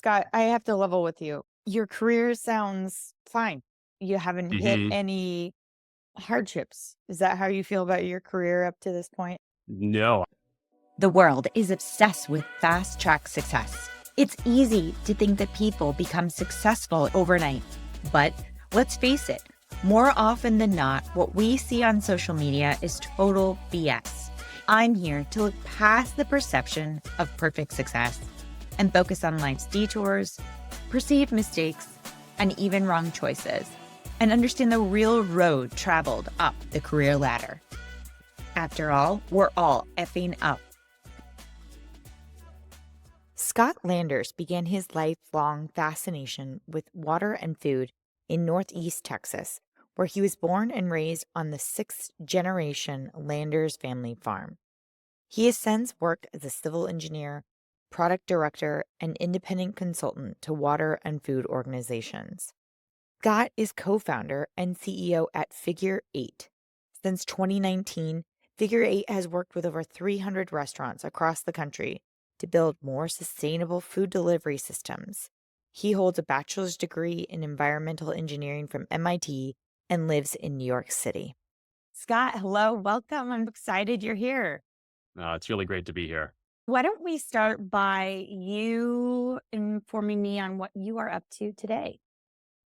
Scott, I have to level with you. Your career sounds fine. You haven't hit hmm any hardships. Is that how you feel about your career up to this point? No. The world is obsessed with fast track success. It's easy to think that people become successful overnight. But let's face it, more often than not, what we see on social media is total BS. I'm here to look past the perception of perfect success and focus on life's detours, perceived mistakes, and even wrong choices, and understand the real road traveled up the career ladder. After all, we're all effing up. Scott Landers began his lifelong fascination with water and food in Northeast Texas, where he was born and raised on the sixth generation Landers family farm. He has since worked as a civil engineer, product director, and independent consultant to water and food organizations. Scott is co founder and CEO at Figure 8. Since 2019, Figure 8 has worked with over 300 restaurants across the country to build more sustainable food delivery systems. He holds a bachelor's degree in environmental engineering from MIT and lives in New York City. Scott, hello, welcome. I'm excited you're here. It's really great to be here. Why don't we start by you informing me on what you are up to today?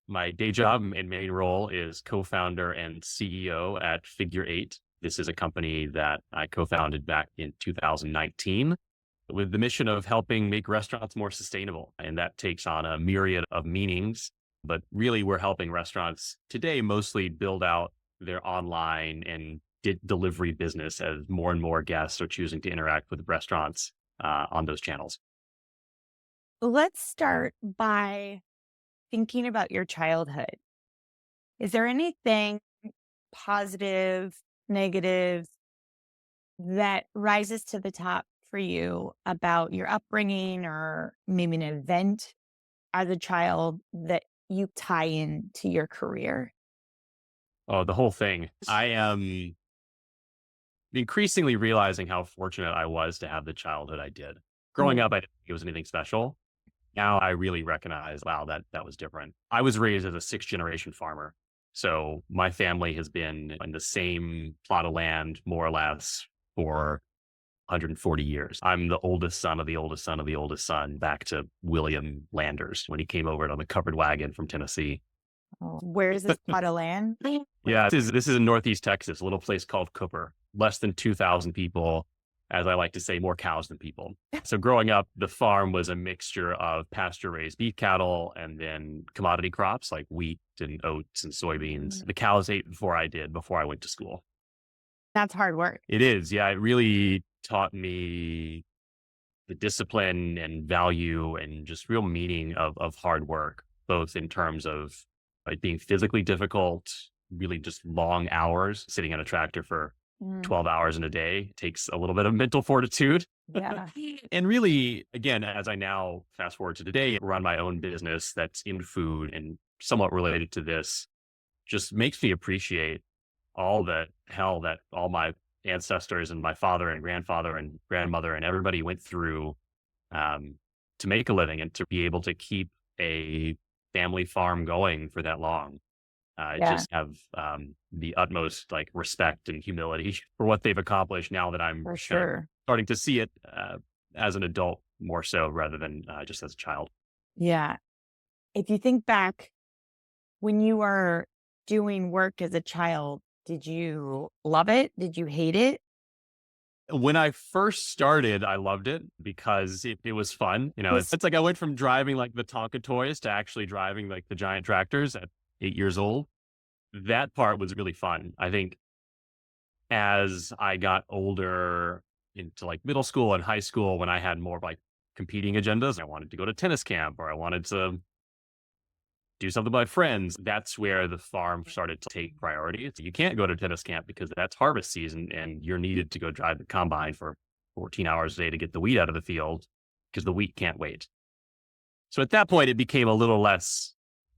My day job and main role is co-founder and CEO at Figure 8. This is a company that I co-founded back in 2019 with the mission of helping make restaurants more sustainable. And that takes on a myriad of meanings. But really, we're helping restaurants today mostly build out their online and delivery business as more and more guests are choosing to interact with restaurants on those channels. Let's start by thinking about your childhood. Is there anything positive, negative that rises to the top for you about your upbringing or maybe an event as a child that you tie in to your career? Oh, the whole thing. I am increasingly realizing how fortunate I was to have the childhood I did. Growing Mm. up, I didn't think it was anything special. Now I really recognize, wow, that was different. I was raised as a sixth generation farmer. So my family has been in the same plot of land, more or less, for 140 years. I'm the oldest son of the oldest son of the oldest son, back to William Landers when he came over on the covered wagon from Tennessee. Oh, where is this plot of land? Yeah, this is in Northeast Texas, a little place called Cooper. Less than 2,000 people, as I like to say, more cows than people. So growing up, the farm was a mixture of pasture-raised beef cattle and then commodity crops like wheat and oats and soybeans. Mm. The cows ate before I went to school. That's hard work. It is, yeah. It really taught me the discipline and value and just real meaning of hard work, both in terms of like being physically difficult, really just long hours sitting on a tractor for Mm. 12 hours in a day takes a little bit of mental fortitude. Yeah. And really, again, as I now fast forward to today, run my own business that's in food and somewhat related to this, just makes me appreciate all the hell that all my ancestors and my father and grandfather and grandmother and everybody went through um, to make a living and to be able to keep a family farm going for that long. I Yeah, just have the utmost like respect and humility for what they've accomplished now that I'm for kind of sure. starting to see it as an adult more so rather than just as a child. Yeah. If you think back when you were doing work as a child, did you love it? Did you hate it? When I first started, I loved it because it was fun. You know, it's like I went from driving like the Tonka toys to actually driving like the giant tractors at 8 years old. That part was really fun. I think as I got older into like middle school and high school, when I had more like competing agendas, I wanted to go to tennis camp or I wanted to do something with my friends. That's where the farm started to take priority. You can't go to tennis camp because that's harvest season and you're needed to go drive the combine for 14 hours a day to get the wheat out of the field because the wheat can't wait. So at that point, it became a little less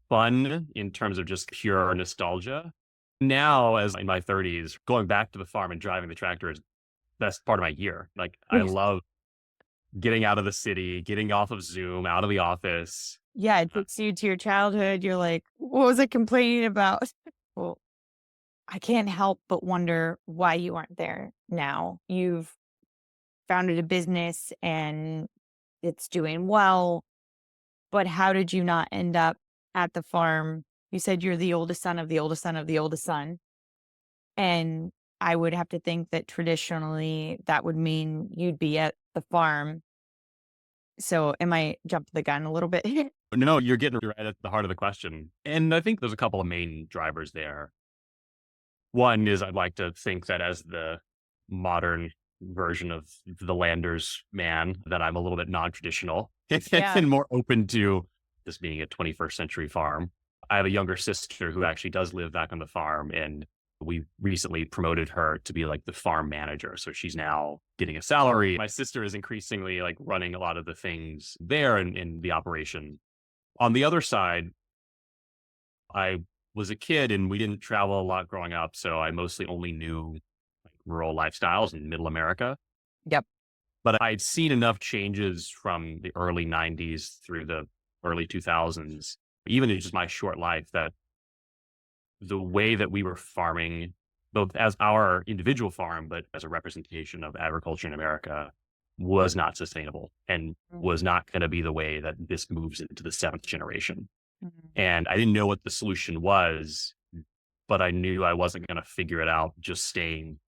fun in terms of just pure nostalgia. Now, as in my 30s, going back to the farm and driving the tractor is best part of my year. Like I love getting out of the city, getting off of Zoom, out of the office. Yeah, it Uh, takes you to your childhood. You're like, what was I complaining about? Well, I can't help but wonder why you aren't there now. You've founded a business and it's doing well, but how did you not end up at the farm? You said you're the oldest son of the oldest son of the oldest son. And I would have to think that traditionally that would mean you'd be at the farm. So am I jumped the gun a little bit? no, you're getting right at the heart of the question. And I think there's a couple of main drivers there. One is I'd like to think that as the modern version of the Landers man, that I'm a little bit non-traditional Yeah. and more open to this being a 21st century farm. I have a younger sister who actually does live back on the farm, and we recently promoted her to be like the farm manager. So she's now getting a salary. My sister is increasingly like running a lot of the things there in the operation. On the other side, I was a kid and we didn't travel a lot growing up. So I mostly only knew like rural lifestyles in middle America. Yep. But I'd seen enough changes from the early 90s through the early 2000s, even in just my short life, that the way that we were farming, both as our individual farm, but as a representation of agriculture in America, was not sustainable and was not going to be the way that this moves into the seventh generation. Mhm. And I didn't know what the solution was, but I knew I wasn't going to figure it out just staying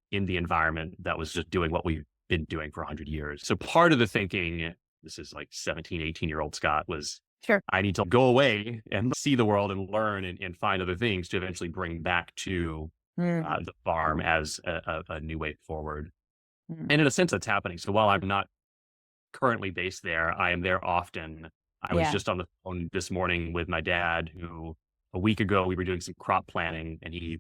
in the environment that was just doing what we've been doing for 100 years. So part of the thinking, this is like 17, 18-year-old Scott, was Sure. I need to go away and see the world and learn and find other things to eventually bring back to Mm, the farm as a new way forward. mm, And in a sense, that's happening. So while I'm not currently based there, I am there often. I was yeah. just on the phone this morning with my dad, who a week ago we were doing some crop planning, and he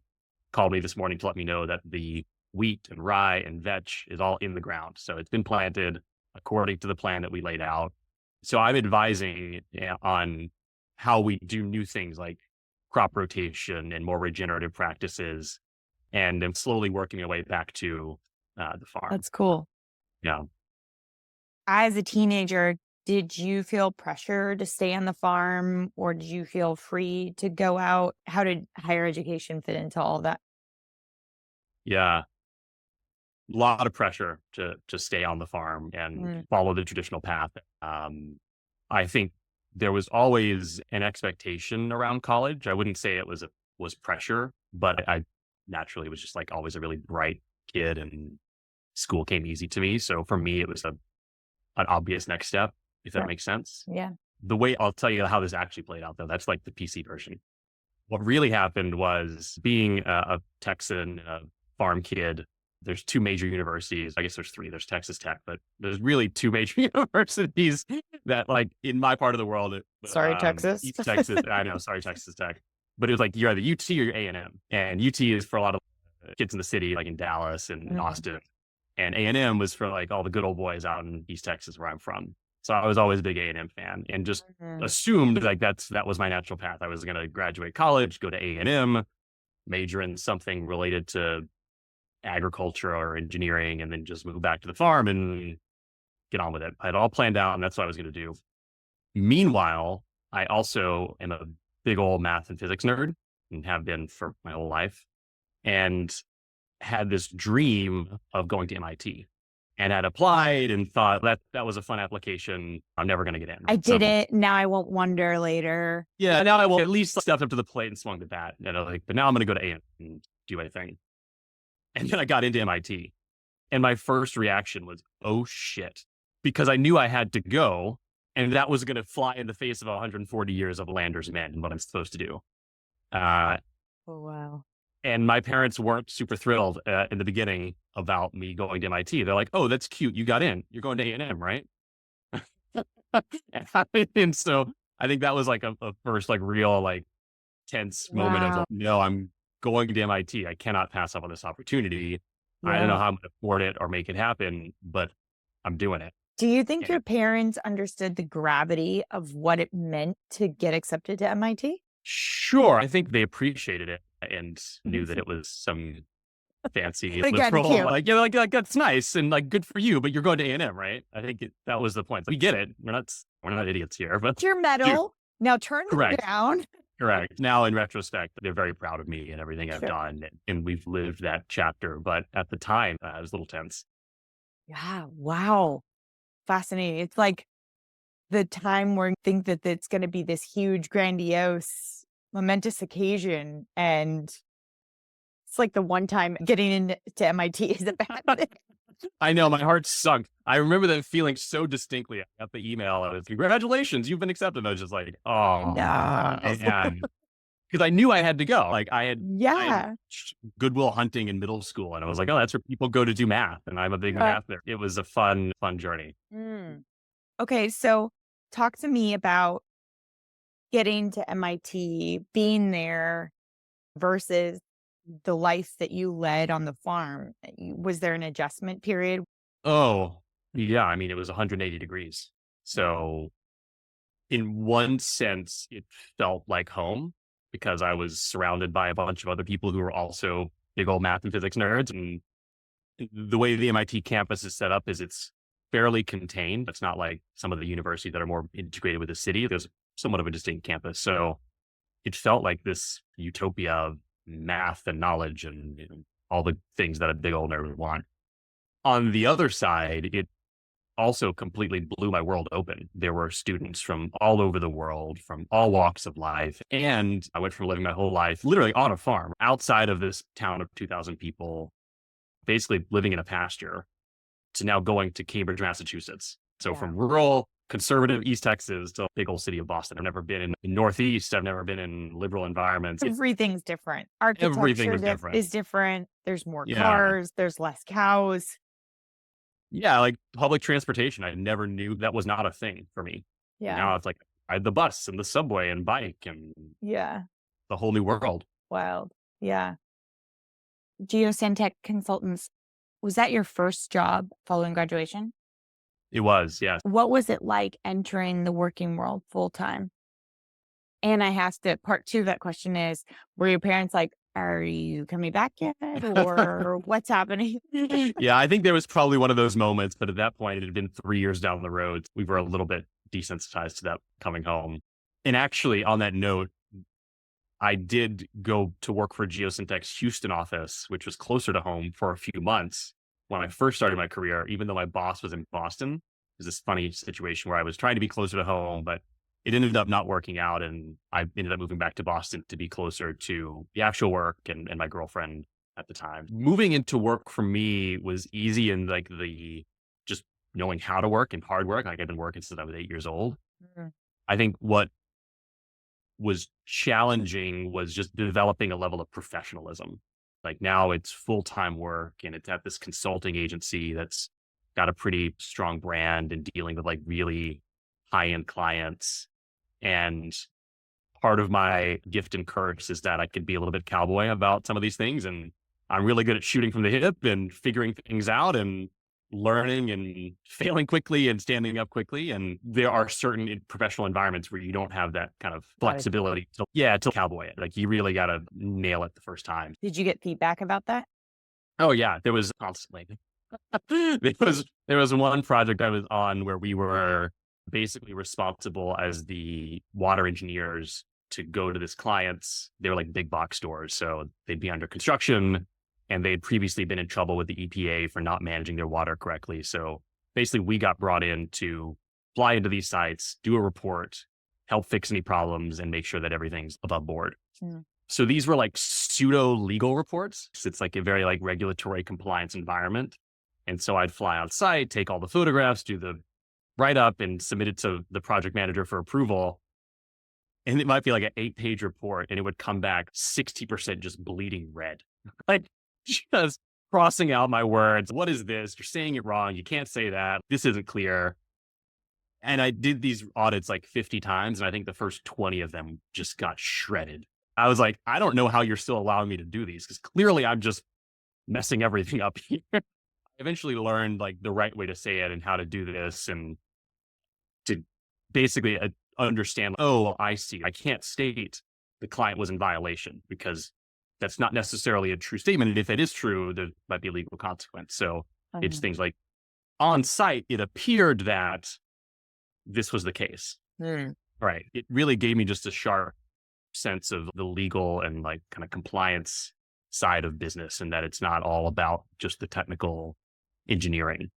called me this morning to let me know that the wheat and rye and vetch is all in the ground. So it's been planted according to the plan that we laid out. So I'm advising on how we do new things like crop rotation and more regenerative practices. And I'm slowly working my way back to the farm. That's cool. Yeah. As a teenager, did you feel pressure to stay on the farm or did you feel free to go out? How did higher education fit into all that? Yeah. Lot of pressure to stay on the farm and Mm, follow the traditional path. I think there was always an expectation around college. I wouldn't say it was pressure, but I naturally was just like always a really bright kid, and school came easy to me. So for me, it was an obvious next step, if that sure. makes sense. Yeah. The way I'll tell you how this actually played out, though, that's like the PC version. What really happened was being a Texan, farm kid. There's two major universities. I guess there's three. There's Texas Tech, but there's really two major universities that, like, in my part of the world, Sorry, Texas. East Texas. I know, sorry, Texas Tech, but it was like you're either UT or you're A&M, and UT is for a lot of kids in the city, like in Dallas and in Mm, Austin, and A&M was for like all the good old boys out in East Texas, where I'm from. So I was always a big A&M fan, and just mhm. assumed like that was my natural path. I was going to graduate college, go to A&M, major in something related to agriculture or engineering, and then just move back to the farm and get on with it. I had all planned out, and that's what I was going to do. Meanwhile, I also am a big old math and physics nerd and have been for my whole life, and had this dream of going to MIT, and had applied and thought that was a fun application. I'm never going to get in. I So did it. Now I won't wonder later. yeah, now I will at least step up to the plate and swung the bat. Like, but now I'm going to go to A and do anything. And then I got into MIT, and my first reaction was, "Oh shit," because I knew I had to go, and that was going to fly in the face of 140 years of Landers men and what I'm supposed to do. Uh, Oh, wow. and my parents weren't super thrilled in the beginning about me going to MIT. They're like, "Oh, that's cute. You got in. You're going to A&M, right?" And so I think that was like a first like real like tense moment of Wow. like, no, I'm going to MIT. I cannot pass up on this opportunity. I don't know Yeah. how I'm going to afford it or make it happen, but I'm doing it. Do you think And your parents understood the gravity of what it meant to get accepted to MIT? sure, I think they appreciated it and knew that Mhm. it was some fancy, Like, kind of liberal. cute. Like, yeah, like that's nice and like good for you, but you're going to A&M, right? I think that was the point. We get it. We're not idiots here, but It's your dude, medal. Now turn them correct. down. Correct. Now, in retrospect, they're very proud of me and everything I've Sure. done, and we've lived that chapter. But at the time, I was a little tense. Yeah. Wow. Fascinating. It's like the time where you think that it's going to be this huge, grandiose, momentous occasion. And it's like the one time getting into MIT is a bad thing. I know my heart sunk. I remember that feeling so distinctly. I got the email. I was, congratulations, you've been accepted. I was just like, oh No. man, because I knew I had to go. Like I had Yeah. Goodwill Hunting in middle school, and I was like, oh, that's where people go to do math, and I'm a big Uh, math nerd. It was a fun journey. mm. Okay. So talk to me about getting to MIT, being there versus the life that you led on the farm. Was there an adjustment period? Oh yeah, I mean it was 180 degrees. So in one sense, it felt like home because I was surrounded by a bunch of other people who were also big old math and physics nerds. And the way the MIT campus is set up is it's fairly contained. It's not like some of the universities that are more integrated with the city. There's somewhat of a distinct campus. So it felt like this utopia of math and knowledge and all the things that a big old nerd would want. On the other side, it also completely blew my world open. There were students from all over the world, from all walks of life. And I went from living my whole life literally on a farm outside of this town of 2,000 people, basically living in a pasture, to now going to Cambridge, Massachusetts. So Yeah. from rural, conservative East Texas to big old city of Boston. I've never been in Northeast. I've never been in liberal environments. Everything's different. Everything Architecture was different. is different. There's more Yeah. cars. There's less cows. Yeah. Like public transportation. I never knew that was not a thing for me. Yeah. Now it's like I had the bus and the subway and bike and Yeah. the whole new world. Wild. Yeah. Geoscientech consultants. Was that your first job following graduation? It was, yes. What was it like entering the working world full time? And I have to, part two of that question is, were your parents like, are you coming back yet? Or what's happening? Yeah, I think there was probably one of those moments, but at that point, it had been 3 years down the road. We were a little bit desensitized to that coming home. And actually, on that note, I did go to work for Geosyntek's Houston office, which was closer to home for a few months when I first started my career, even though my boss was in Boston. It was this funny situation where I was trying to be closer to home, but it ended up not working out. And I ended up moving back to Boston to be closer to the actual work and my girlfriend at the time. Moving into work for me was easy in like the just knowing how to work and hard work. Like I've been working since I was 8 years old. Mm. I think what was challenging was just developing a level of professionalism. Like now it's full-time work and it's at this consulting agency that's got a pretty strong brand and dealing with like really high-end clients. And part of my gift and curse is that I could be a little bit cowboy about some of these things. And I'm really good at shooting from the hip and figuring things out and learning and failing quickly and standing up quickly. And there are certain professional environments where you don't have that kind of Got it. flexibility to cowboy it. Like you really got to nail it the first time. Did you get feedback about that? Oh yeah, there was constantly. there was one project I was on where we were basically responsible as the water engineers to go to this clients. They were like big box stores, so they'd be under construction and they'd previously been in trouble with the EPA for not managing their water correctly. So basically we got brought in to fly into these sites, do a report, help fix any problems and make sure that everything's above board. Mm. So these were like pseudo legal reports. It's like a very like regulatory compliance environment. And so I'd fly on site, take all the photographs, do the write up and submit it to the project manager for approval. And it might be like an 8-page report and it would come back 60% just bleeding red. Like just crossing out my words. What is this? You're saying it wrong. You can't say that. This isn't clear. And I did these audits like 50 times. And I think the first 20 of them just got shredded. I was like, I don't know how you're still allowing me to do these because clearly I'm just messing everything up here. I eventually learned like the right way to say it and how to do this and to basically understand, oh, I see. I can't state the client was in violation because that's not necessarily a true statement. And if it is true, there might be a legal consequence. So it's Um, things like on site, it appeared that this was the case. hmm. Right. It really gave me just a sharp sense of the legal and like kind of compliance side of business, and that it's not all about just the technical engineering.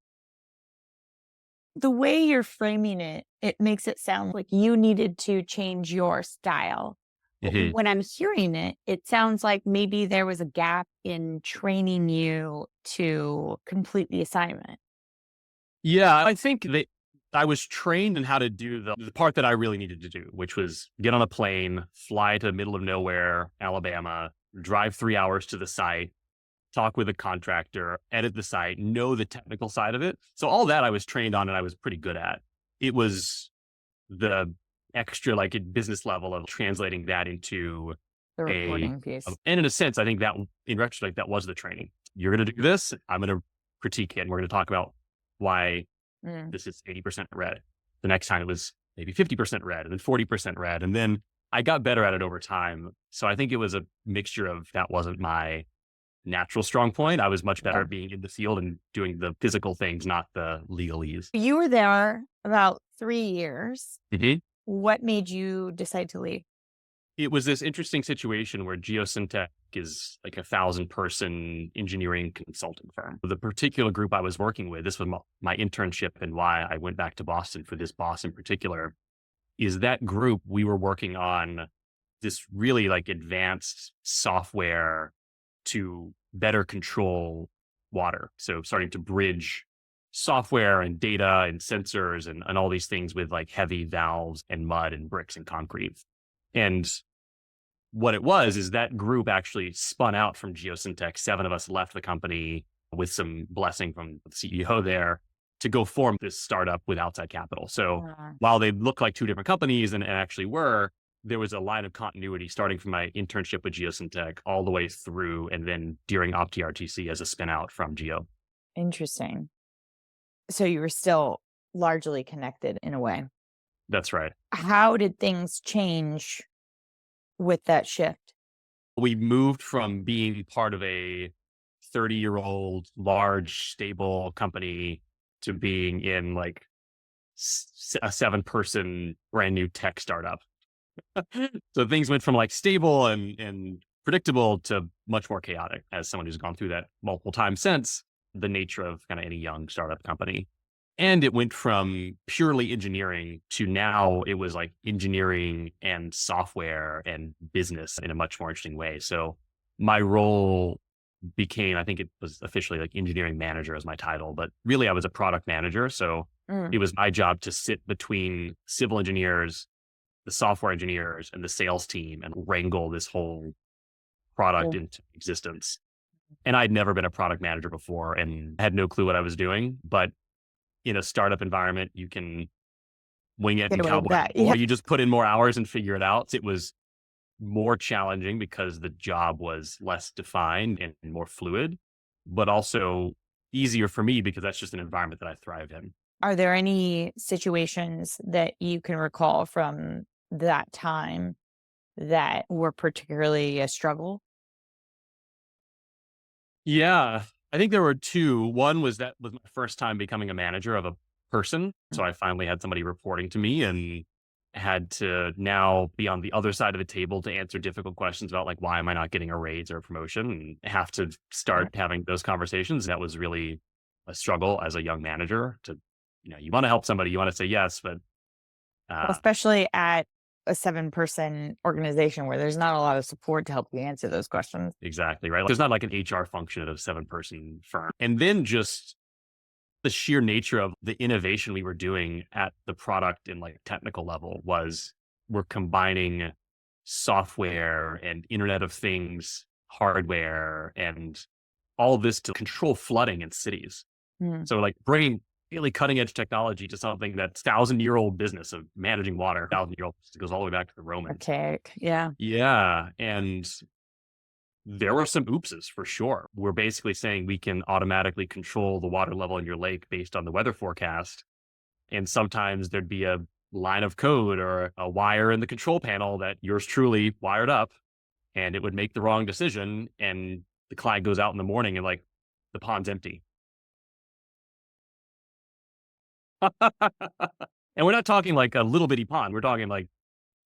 The way you're framing it, it makes it sound like you needed to change your style. But Mhm. when I'm hearing it, it sounds like maybe there was a gap in training you to complete the assignment. Yeah, I think that I was trained in how to do the part that I really needed to do, which was get on a plane, fly to the middle of nowhere, Alabama, drive 3 hours to the site, talk with a contractor, edit the site, know the technical side of it. So all that I was trained on and I was pretty good at. It was the extra, like at business level, of translating that into The a, reporting piece. and in a sense, I think that in retrospect, that was the training. You're going to do this. I'm going to critique it. And we're going to talk about why Mm. this is 80% red. The next time it was maybe 50% red and then 40% red. And then I got better at it over time. So I think it was a mixture of that wasn't my natural strong point. I was much better Yeah. at being in the field and doing the physical things, not the legalese. You were there about 3 years. Mhm. What made you decide to leave? It was this interesting situation where Geosyntec is like 1,000-person engineering consulting firm. The particular group I was working with, this was my internship and why I went back to Boston for this boss in particular, is that group, we were working on this really like advanced software to better control water. So starting to bridge software and data and sensors and all these things with like heavy valves and mud and bricks and concrete. And what it was is that group actually spun out from Geosyntec. 7 of us left the company with some blessing from the CEO there to go form this startup with outside capital. So while they look like 2 different companies and actually were, there was a line of continuity starting from my internship with Geosyntec all the way through and then during OptiRTC as a spin out from Geo. Interesting. So you were still largely connected in a way. That's right. How did things change with that shift? We moved from being part of a 30-year-old large stable company to being in like a 7-person brand new tech startup. So things went from like stable and predictable to much more chaotic, as someone who's gone through that multiple times since, the nature of kind of any young startup company. And it went from purely engineering to now it was like engineering and software and business in a much more interesting way. So my role became, I think it was officially like engineering manager as my title, but really I was a product manager. So it was my job to sit between civil engineers, the software engineers, and the sales team and wrangle this whole product into existence. And I'd never been a product manager before and had no clue what I was doing. But in a startup environment, you can wing it Get and away with cowboy, that, or yeah. you just put in more hours and figure it out. It was more challenging because the job was less defined and more fluid, but also easier for me because that's just an environment that I thrived in. Are there any situations that you can recall from that time that were particularly a struggle? Yeah, I think there were 2. One was that was my first time becoming a manager of a person. So I finally had somebody reporting to me and had to now be on the other side of the table to answer difficult questions about like, why am I not getting a raise or a promotion, and have to start having those conversations. That was really a struggle as a young manager to, you want to help somebody, you want to say yes, but Especially at a 7-person organization where there's not a lot of support to help you answer those questions. exactly right. Like, there's not like an HR function at a 7-person firm. And then just the sheer nature of the innovation we were doing at the product and like technical level was we're combining software and Internet of Things hardware and all of this to control flooding in cities. So like bringing really cutting edge technology to something that's 1,000-year-old business of managing water. 1,000-year-old goes all the way back to the Romans. Archaic, yeah. Yeah. And there were some oopses for sure. We're basically saying we can automatically control the water level in your lake based on the weather forecast. And sometimes there'd be a line of code or a wire in the control panel that yours truly wired up and it would make the wrong decision. And the client goes out in the morning and like the pond's empty. And we're not talking like a little bitty pond. We're talking like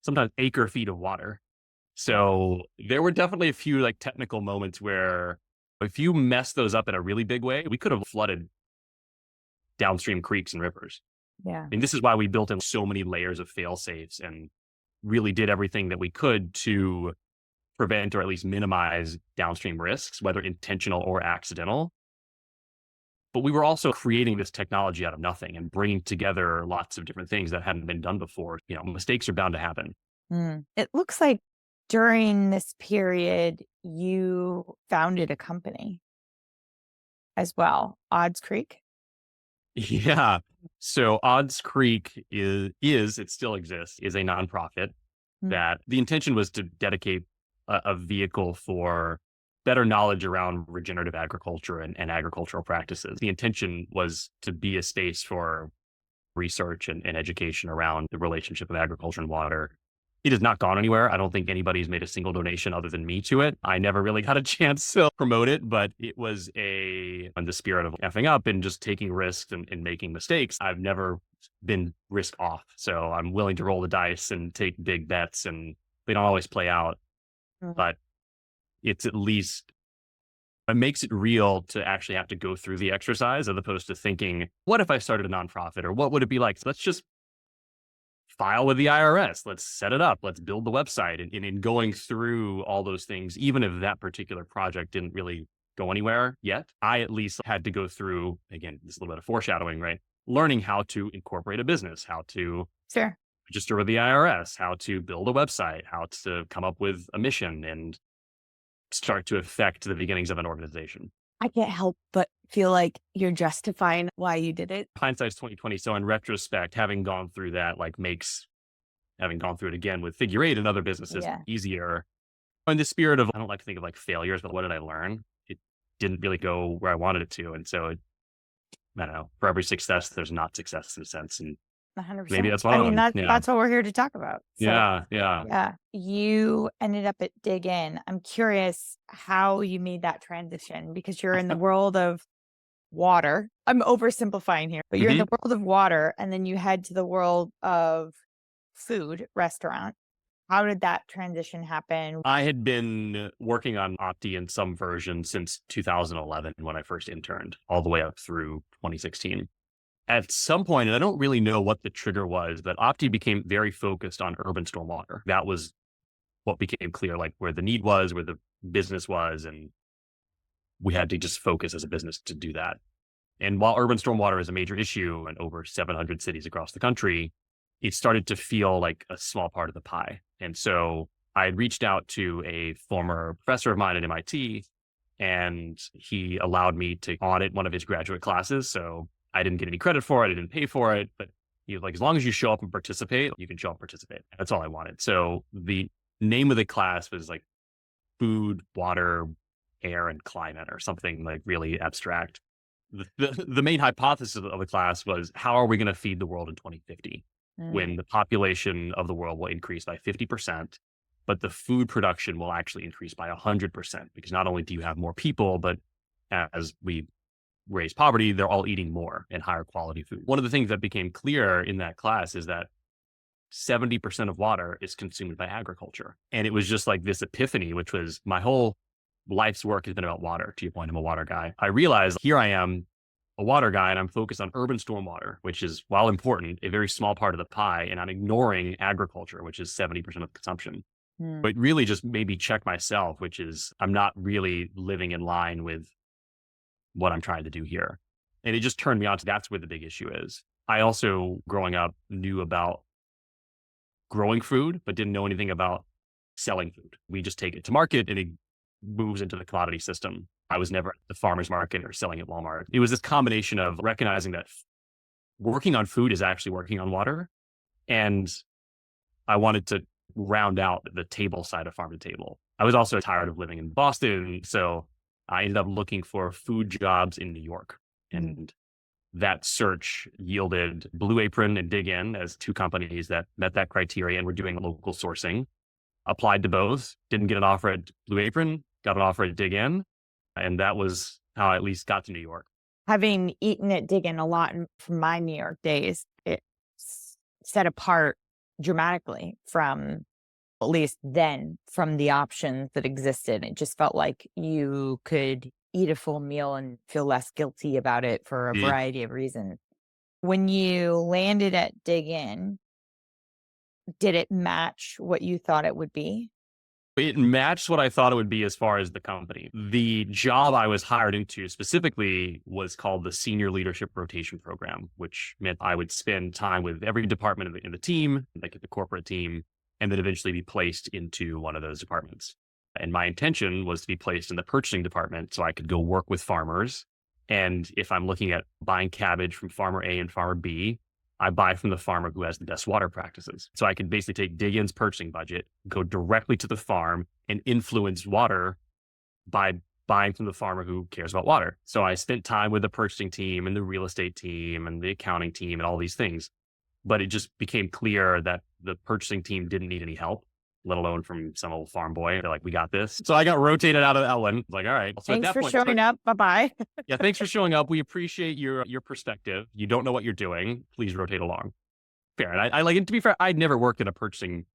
sometimes acre feet of water. So there were definitely a few like technical moments where if you mess those up in a really big way, we could have flooded downstream creeks and rivers. Yeah. And this is why we built in so many layers of fail safes and really did everything that we could to prevent or at least minimize downstream risks, whether intentional or accidental. But we were also creating this technology out of nothing and bringing together lots of different things that hadn't been done before. You know, mistakes are bound to happen. It looks like during this period, you founded a company as well, Odds Creek. Yeah. So Odds Creek is it still exists, is a nonprofit Mm. that the intention was to dedicate a vehicle for better knowledge around regenerative agriculture and agricultural practices. The intention was to be a space for research and education around the relationship of agriculture and water. It has not gone anywhere. I don't think anybody's made a single donation other than me to it. I never really got a chance to promote it, but it was in the spirit of effing up and just taking risks and making mistakes. I've never been risk off. So I'm willing to roll the dice and take big bets, and they don't always play out, Mhm. but it's at least it makes it real to actually have to go through the exercise as opposed to thinking, what if I started a nonprofit or what would it be like? So let's just file with the IRS. Let's set it up. Let's build the website. And in going through all those things, even if that particular project didn't really go anywhere yet, I at least had to go through, again, this is a little bit of foreshadowing, right? Learning how to incorporate a business, how to Sure. register with the IRS, how to build a website, how to come up with a mission and start to affect the beginnings of an organization. I can't help but feel like you're justifying why you did it. Hindsight's 2020. So in retrospect, having gone through that makes having gone through it again with Figure Eight and other businesses Yeah. easier. In the spirit of, I don't like to think of like failures, but what did I learn? It didn't really go where I wanted it to. And so I don't know, for every success, there's not success in a sense. And 100%. maybe that's one I of mean, them. that's what we're here to talk about. So, Yeah. yeah. You ended up at Dig In. I'm curious how you made that transition because you're in the world of water. I'm oversimplifying here, but you're in the world of water and then you head to the world of food, restaurant. How did that transition happen? I had been working on Opti in some version since 2011 when I first interned, all the way up through 2016. At some point, and I don't really know what the trigger was, but Opti became very focused on urban stormwater. That was what became clear, like where the need was, where the business was, and we had to just focus as a business to do that. And while urban stormwater is a major issue in over 700 cities across the country, it started to feel like a small part of the pie. And so I had reached out to a former professor of mine at MIT, and he allowed me to audit one of his graduate classes. So I didn't get any credit for it. I didn't pay for it, but he was like, as long as you show up and participate, you can show up and participate. That's all I wanted. So the name of the class was like food, water, air, and climate, or something like really abstract. The main hypothesis of the class was, how are we going to feed the world in 2050 when the population of the world will increase by 50%, but the food production will actually increase by 100%, because not only do you have more people, but as we raise poverty, they're all eating more and higher quality food. One of the things that became clear in that class is that 70% of water is consumed by agriculture. And it was just like this epiphany, which was my whole life's work has been about water. To your point, I'm a water guy. I realized here I am, a water guy, and I'm focused on urban stormwater, which is, while important, a very small part of the pie. And I'm ignoring agriculture, which is 70% of consumption. But really just made me check myself, which is I'm not really living in line with what I'm trying to do here. And it just turned me on to that's where the big issue is. I also, growing up, knew about growing food, but didn't know anything about selling food. We just take it to market and it moves into the commodity system. I was never at the farmer's market or selling at Walmart. It was this combination of recognizing that working on food is actually working on water. And I wanted to round out the table side of farm to table. I was also tired of living in Boston. So I ended up looking for food jobs in New York. And that search yielded Blue Apron and Dig In as two companies that met that criteria and were doing local sourcing. applied to both, didn't get an offer at Blue Apron, got an offer at Dig In. And that was how I at least got to New York. Having eaten at Dig In a lot from my New York days, it set apart dramatically from, at least then, from the options that existed. It just felt like you could eat a full meal and feel less guilty about it for a variety of reasons. When you landed at Dig In, did it match what you thought it would be? It matched what I thought it would be as far as the company. The job I was hired into specifically was called the Senior Leadership Rotation Program, which meant I would spend time with every department in the team, like the corporate team, and then eventually be placed into one of those departments. And my intention was to be placed in the purchasing department so I could go work with farmers. And if I'm looking at buying cabbage from farmer A and farmer B, I buy from the farmer who has the best water practices. So I could basically take Dig In's purchasing budget, go directly to the farm and influence water by buying from the farmer who cares about water. So I spent time with the purchasing team and the real estate team and the accounting team and all these things. But it just became clear that the purchasing team didn't need any help, let alone from some old farm boy. They're like, we got this. So I got rotated out of Ellen. Like, all right. So Thanks for showing up. Bye-bye. Yeah, thanks for showing up. We appreciate your perspective. You don't know what you're doing. Please rotate along. Fair. And I like, and to be fair, I'd never worked in a purchasing.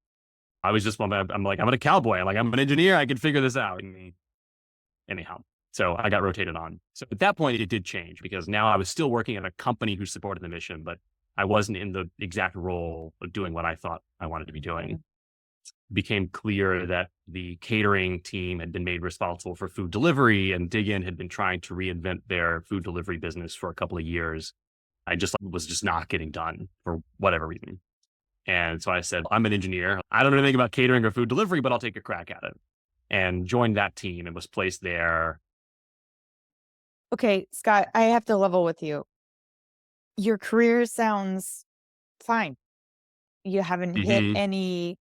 I was just I'm like, I'm a cowboy. I'm an engineer. I can figure this out. Anyhow, so I got rotated on. So at that point, it did change because now I was still working at a company who supported the mission, but I wasn't in the exact role of doing what I thought I wanted to be doing. It became clear that the catering team had been made responsible for food delivery, and Dig In had been trying to reinvent their food delivery business for a couple of years. I was just not getting done for whatever reason. And so I said, I'm an engineer. I don't know anything about catering or food delivery, but I'll take a crack at it. And joined that team and was placed there. Okay, Scott, I have to level with you. Your career sounds fine. You haven't hit any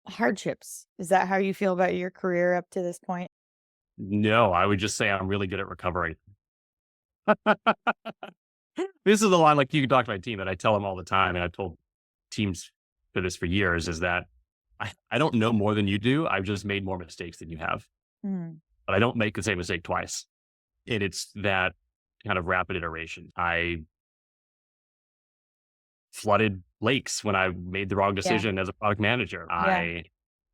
hardships. Is that how you feel about your career up to this point? No, I would just say I'm really good at recovering. This is the line, like you can talk to my team that I tell them all the time. And I've told teams for this for years is that I don't know more than you do. I've just made more mistakes than you have, but I don't make the same mistake twice. And it's that kind of rapid iteration. I flooded lakes when I made the wrong decision as a product manager. I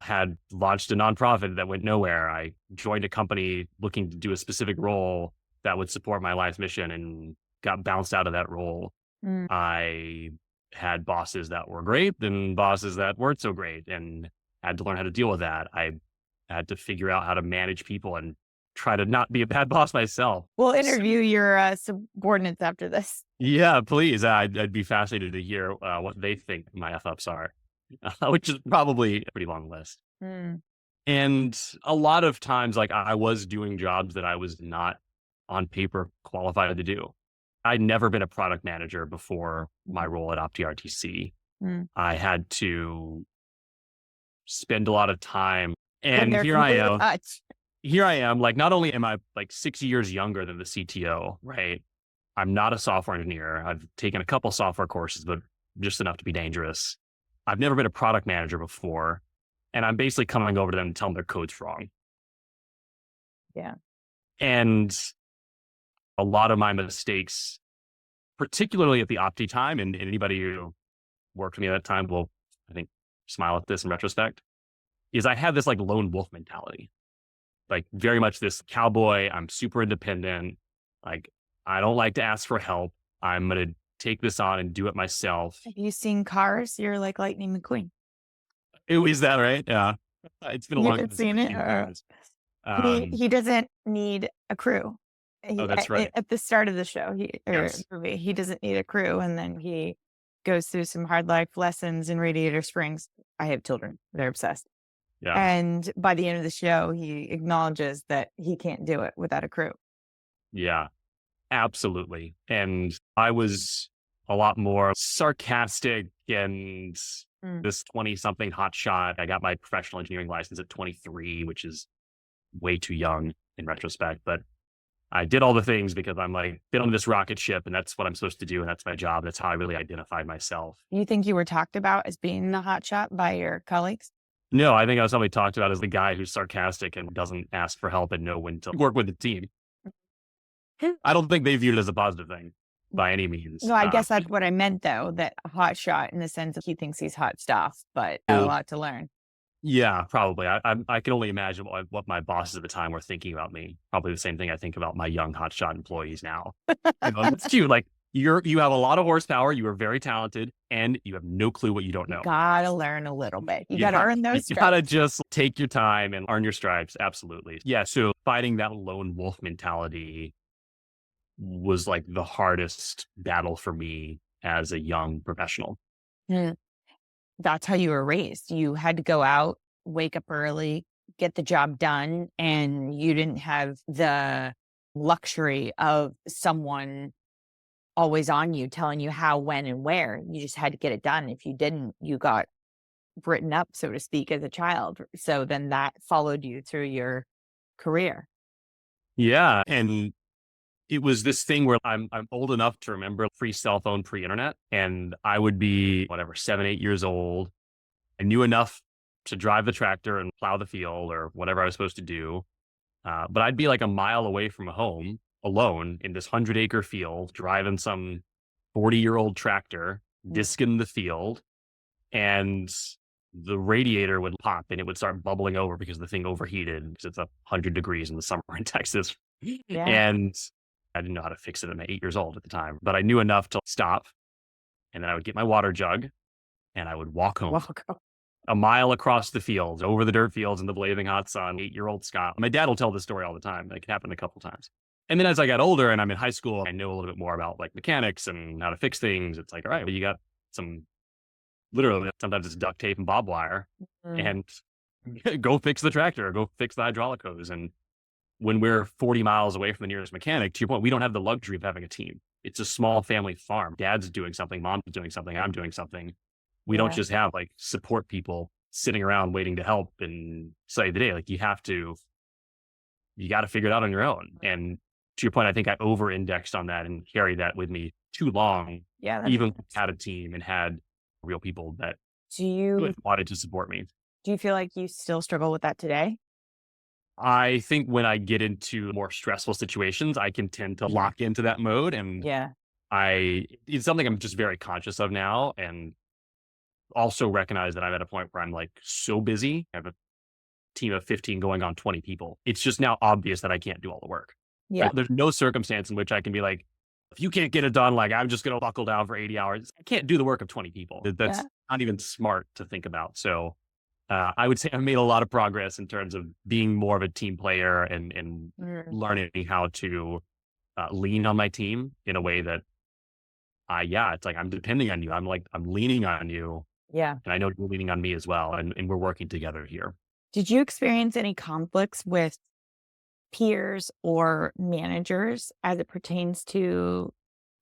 had launched a nonprofit that went nowhere. I joined a company looking to do a specific role that would support my life's mission and got bounced out of that role. I had bosses that were great and bosses that weren't so great and had to learn how to deal with that. I had to figure out how to manage people and try to not be a bad boss myself. We'll interview your subordinates after this. Yeah, please. I'd be fascinated to hear what they think my F-ups are, which is probably a pretty long list. And a lot of times, like I was doing jobs that I was not on paper qualified to do. I'd never been a product manager before my role at OptiRTC. I had to spend a lot of time, and here I am, like, not only am I like 6 years younger than the CTO, right? I'm not a software engineer. I've taken a couple software courses, but just enough to be dangerous. I've never been a product manager before. And I'm basically coming over to them and telling them their code's wrong. Yeah. And a lot of my mistakes, particularly at the Opti time, and anybody who worked with me at that time will, I think, smile at this in retrospect, is I had this like lone wolf mentality. Like very much this cowboy, I'm super independent. Like I don't like to ask for help. I'm going to take this on and do it myself. Have you seen Cars? You're like Lightning McQueen. Is that right? Yeah. It's been a long time. You haven't seen it? He doesn't need a crew. That's right. At the start of the show, movie, he doesn't need a crew. And then he goes through some hard life lessons in Radiator Springs. I have children. They're obsessed. Yeah. And by the end of the show, he acknowledges that he can't do it without a crew. Yeah, absolutely. And I was a lot more sarcastic and this 20-something hotshot. I got my professional engineering license at 23, which is way too young in retrospect. But I did all the things because I'm like, been on this rocket ship and that's what I'm supposed to do. And that's my job. That's how I really identified myself. You think you were talked about as being the hotshot by your colleagues? No, I think I was somebody talked about as the guy who's sarcastic and doesn't ask for help and know when to work with the team. I don't think they view it as a positive thing by any means. No, I guess that's what I meant though, that a hot shot in the sense of he thinks he's hot stuff, but got a lot to learn. Yeah, probably. I can only imagine what my bosses at the time were thinking about me. Probably the same thing I think about my young hotshot employees now. It's cute. Like you have a lot of horsepower. You are very talented, and you have no clue what you don't know. Gotta learn a little bit. You gotta earn those You gotta just take your time and earn your stripes. Absolutely. Yeah. So fighting that lone wolf mentality was like the hardest battle for me as a young professional. Mm. That's how you were raised. You had to go out, wake up early, get the job done, and you didn't have the luxury of someone always on you telling you how, when, and where. You just had to get it done. If you didn't, you got written up, so to speak, as a child. So then that followed you through your career. Yeah. And it was this thing where I'm old enough to remember pre-cell phone, pre-internet, and I would be whatever 7, 8 years old. I knew enough to drive the tractor and plow the field or whatever I was supposed to do, but I'd be like a mile away from home, alone in this 100-acre field, driving some 40-year-old tractor, disking the field, and the radiator would pop and it would start bubbling over because the thing overheated because it's 100 degrees in the summer in Texas. Yeah. And I didn't know how to fix it. I'm 8 years old at the time, but I knew enough to stop. And then I would get my water jug and I would walk home a mile across the fields, over the dirt fields in the blazing hot sun. 8-year-old Scott. My dad will tell this story all the time. Like, it happened a couple times. And then as I got older and I'm in high school, I know a little bit more about like mechanics and how to fix things. It's like, all right, well, you got some, literally, sometimes it's duct tape and barbed wire and go fix the tractor or go fix the hydraulic hose. And when we're 40 miles away from the nearest mechanic, to your point, we don't have the luxury of having a team. It's a small family farm. Dad's doing something, mom's doing something, I'm doing something. We don't just have like support people sitting around waiting to help and save the day. Like you got to figure it out on your own. And to your point, I think I over-indexed on that and carried that with me too long. Yeah. Even had a team and had real people that wanted to support me. Do you feel like you still struggle with that today? I think when I get into more stressful situations, I can tend to lock into that mode. And it's something I'm just very conscious of now. And also recognize that I'm at a point where I'm like so busy. I have a team of 15 going on 20 people. It's just now obvious that I can't do all the work. Yeah. Right? There's no circumstance in which I can be like, if you can't get it done, like I'm just going to buckle down for 80 hours. I can't do the work of 20 people. That's not even smart to think about. So I would say I've made a lot of progress in terms of being more of a team player and learning how to lean on my team in a way that it's like I'm depending on you. I'm leaning on you. Yeah. And I know you're leaning on me as well. And we're working together here. Did you experience any conflicts with peers or managers as it pertains to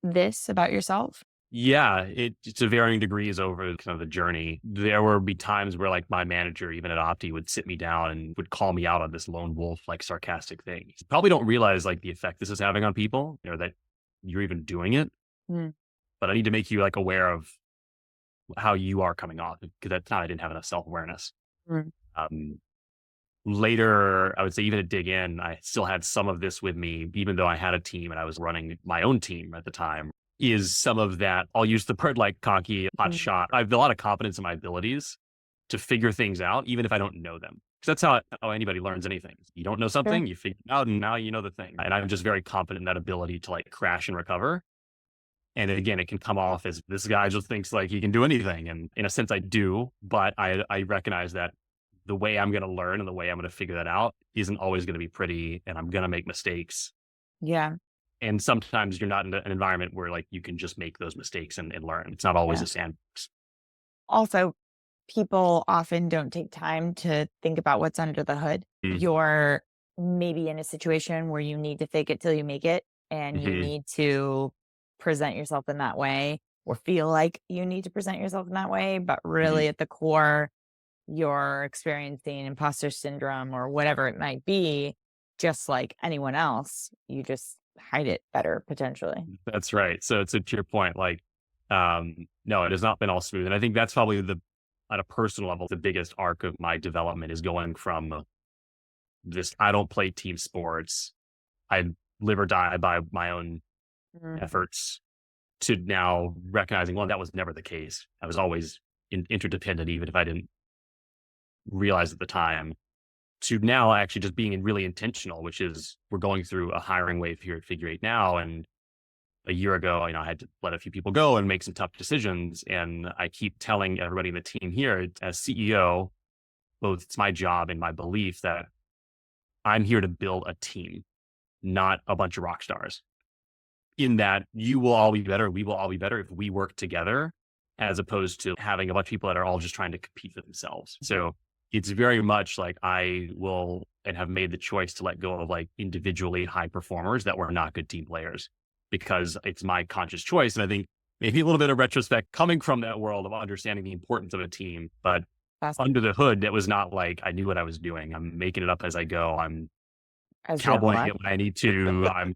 this about yourself? Yeah, it's to varying degrees over kind of the journey. There would be times where like my manager, even at Opti, would sit me down and would call me out on this lone wolf, like sarcastic thing. You probably don't realize like the effect this is having on people, or that you're even doing it. But I need to make you like aware of how you are coming off, because that's not, I didn't have enough self-awareness. Later, I would say even at Dig In, I still had some of this with me, even though I had a team and I was running my own team at the time. Is some of that, I'll use the word like cocky, hot shot. I have a lot of confidence in my abilities to figure things out, even if I don't know them. Because that's how anybody learns anything. You don't know something, you figure it out, and now you know the thing. And I'm just very confident in that ability to like crash and recover. And again, it can come off as this guy just thinks like he can do anything. And in a sense, I do, but I recognize that the way I'm going to learn and the way I'm going to figure that out isn't always going to be pretty, and I'm going to make mistakes. Yeah. And sometimes you're not in an environment where like you can just make those mistakes and learn. It's not always a sandbox. Also, people often don't take time to think about what's under the hood. You're maybe in a situation where you need to fake it till you make it, and you need to present yourself in that way, or feel like you need to present yourself in that way. But really at the core, you're experiencing imposter syndrome or whatever it might be, just like anyone else. You just hide it better potentially. That's right. So to your point, like, no, it has not been all smooth. And I think that's probably at a personal level, the biggest arc of my development is going from this, I don't play team sports, I live or die by my own Mm. efforts, to now recognizing, well, that was never the case. I was always interdependent, even if I didn't realize at the time, to now actually just being really intentional, which is we're going through a hiring wave here at Figure Eight now. And a year ago, I had to let a few people go and make some tough decisions. And I keep telling everybody in the team here, as CEO, both it's my job and my belief that I'm here to build a team, not a bunch of rock stars. In that you will all be better, we will all be better if we work together, as opposed to having a bunch of people that are all just trying to compete for themselves. So it's very much like I will and have made the choice to let go of like individually high performers that were not good team players, because it's my conscious choice. And I think maybe a little bit of retrospect coming from that world of understanding the importance of a team, but That's under the hood, it was not like I knew what I was doing. I'm making it up as I go. I'm as you cowboying are. it when I need to. I'm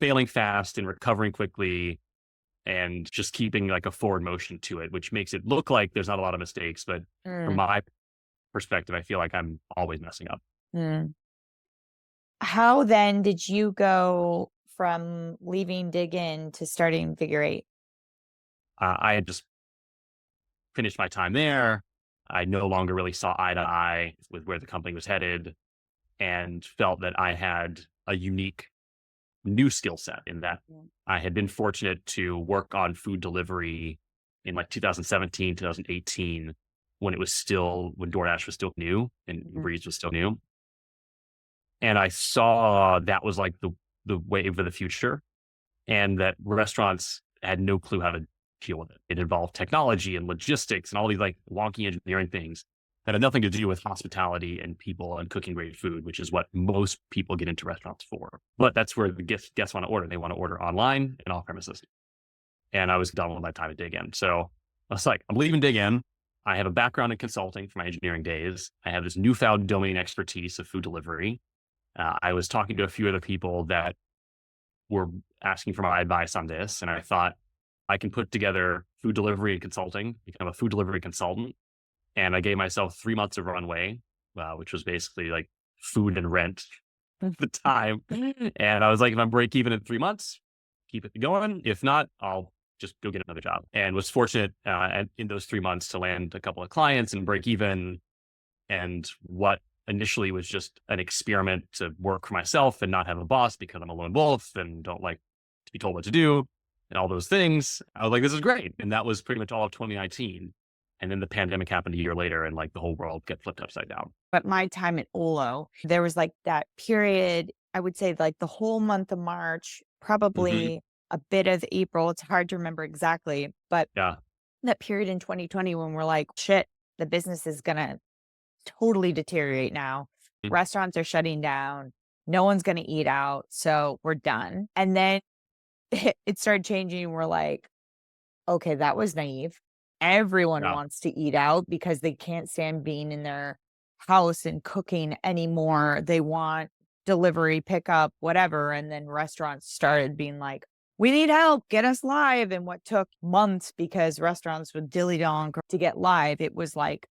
failing fast and recovering quickly, and just keeping like a forward motion to it, which makes it look like there's not a lot of mistakes. But from Mm. my perspective, I feel like I'm always messing up. Mm. How then did you go from leaving Dig In to starting Figure Eight? I had just finished my time there. I no longer really saw eye to eye with where the company was headed, and felt that I had a unique new skill set in that Mm. I had been fortunate to work on food delivery in like 2017, 2018, when DoorDash was still new and Mhm. Uber Eats was still new. And I saw that was like the wave of the future, and that restaurants had no clue how to deal with it. It involved technology and logistics and all these like wonky engineering things that had nothing to do with hospitality and people and cooking great food, which is what most people get into restaurants for. But that's where the guests want to order. They want to order online and off premises. And I was done with my time at Dig In. So I was like, I'm leaving Dig In. I have a background in consulting from my engineering days. I have this newfound domain expertise of food delivery. I was talking to a few other people that were asking for my advice on this. And I thought I can put together food delivery and consulting, become a food delivery consultant. And I gave myself 3 months of runway, which was basically like food and rent at the time. And I was like, if I'm break even in 3 months, keep it going. If not, I'll just go get another job. And was fortunate in those 3 months to land a couple of clients and break even. And what initially was just an experiment to work for myself and not have a boss, because I'm a lone wolf and don't like to be told what to do and all those things. I was like, this is great. And that was pretty much all of 2019. And then the pandemic happened a year later, and like the whole world got flipped upside down. But my time at Olo, there was like that period, I would say like the whole month of March, Hmm. probably a bit of April. It's hard to remember exactly, but Yeah. that period in 2020 when we're like, shit, the business is going to totally deteriorate now. Mm. Restaurants are shutting down. No one's going to eat out. So we're done. And then it started changing. We're like, okay, that was naive. Everyone Yeah. wants to eat out because they can't stand being in their house and cooking anymore. They want delivery, pickup, whatever. And then restaurants started being like, we need help, get us live. And what took months because restaurants would dilly donk to get live, it was like,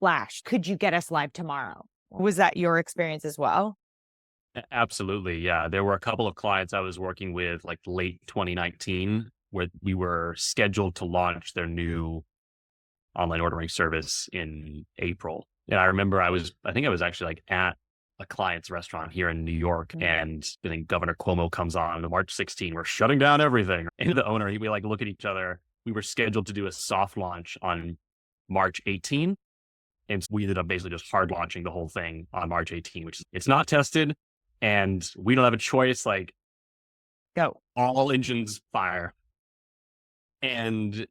flash, could you get us live tomorrow? Was that your experience as well? Absolutely. Yeah. There were a couple of clients I was working with like late 2019 where we were scheduled to launch their new online ordering service in April. And I remember I think I was actually like at a client's restaurant here in New York, Mm. and I think Governor Cuomo comes on March 16, we're shutting down everything. And the owner, we like look at each other. We were scheduled to do a soft launch on March 18. And we ended up basically just hard launching the whole thing on March 18, which is, it's not tested and we don't have a choice. Like Go. all engines fire. And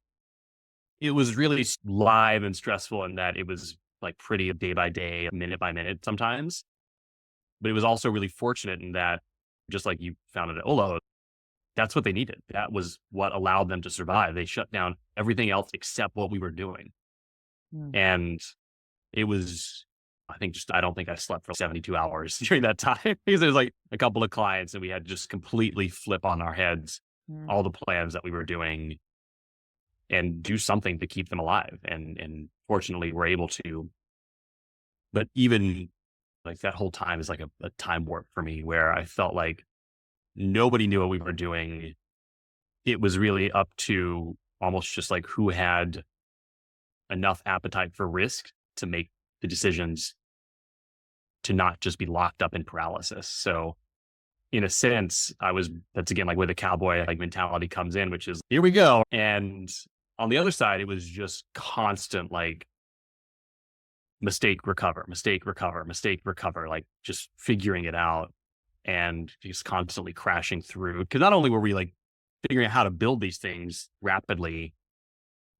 it was really live and stressful in that it was like pretty day by day, minute by minute sometimes. But it was also really fortunate in that, just like you found it at Olo, that's what they needed. That was what allowed them to survive. They shut down everything else except what we were doing. Mm. And it was, I don't think I slept for 72 hours during that time, because there's like a couple of clients and we had to just completely flip on our heads Mm. all the plans that we were doing. and do something to keep them alive. And fortunately we're able to, but even like that whole time is like a time warp for me where I felt like nobody knew what we were doing. It was really up to almost just like who had enough appetite for risk to make the decisions to not just be locked up in paralysis. So in a sense, that's again like where the cowboy like mentality comes in, which is here we go. And on the other side, it was just constant like mistake, recover, mistake, recover, mistake, recover, like just figuring it out and just constantly crashing through. Cause not only were we like figuring out how to build these things rapidly,